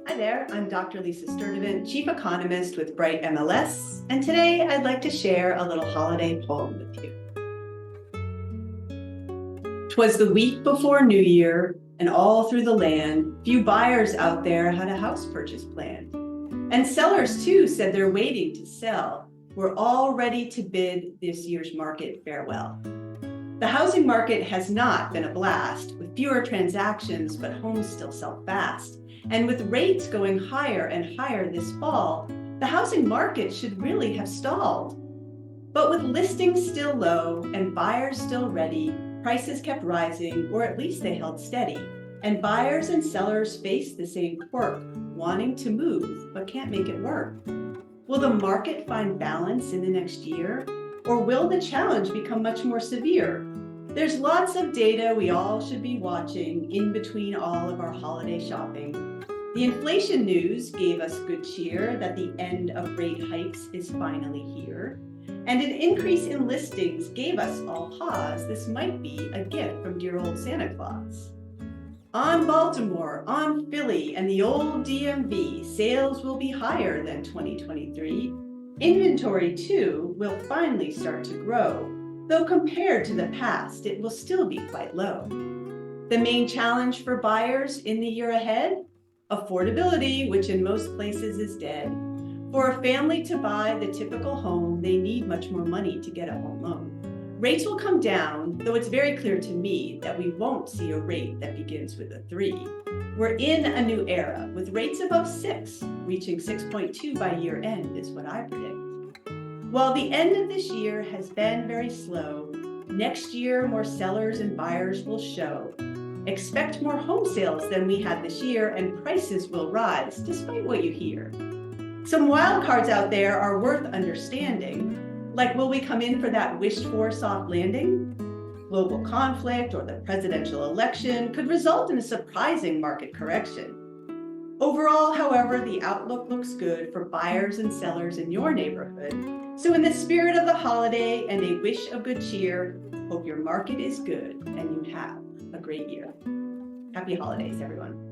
Hi there, I'm Dr. Lisa Sturdivant, Chief Economist with Bright MLS, and today I'd like to share a little holiday poem with you. 'Twas the week before New Year, and all through the land, few buyers out there had a house purchase planned. And sellers too said they're waiting to sell. We're all ready to bid this year's market farewell. The housing market has not been a blast, with fewer transactions, but homes still sell fast. And with rates going higher and higher this fall, the housing market should really have stalled. But with listings still low and buyers still ready, prices kept rising, or at least they held steady. And buyers and sellers face the same quirk, wanting to move, but can't make it work. Will the market find balance in the next year? Or will the challenge become much more severe? There's lots of data we all should be watching in between all of our holiday shopping. The inflation news gave us good cheer that the end of rate hikes is finally here. And an increase in listings gave us all pause. This might be a gift from dear old Santa Claus. On Baltimore, on Philly, and the old DMV, sales will be higher than 2023. Inventory, too, will finally start to grow, though compared to the past, it will still be quite low. The main challenge for buyers in the year ahead? Affordability, which in most places is dead. For a family to buy the typical home, they need much more money to get a home loan. Rates will come down, though it's very clear to me that we won't see a rate that begins with a 3. We're in a new era, with rates above 6, reaching 6.2 by year end is what I predict. While the end of this year has been very slow, next year more sellers and buyers will show. Expect more home sales than we had this year, and prices will rise, despite what you hear. Some wild cards out there are worth understanding, like will we come in for that wished-for soft landing? Global conflict or the presidential election could result in a surprising market correction. Overall, however, the outlook looks good for buyers and sellers in your neighborhood. So in the spirit of the holiday and a wish of good cheer, hope your market is good and you have a great year. Happy holidays, everyone.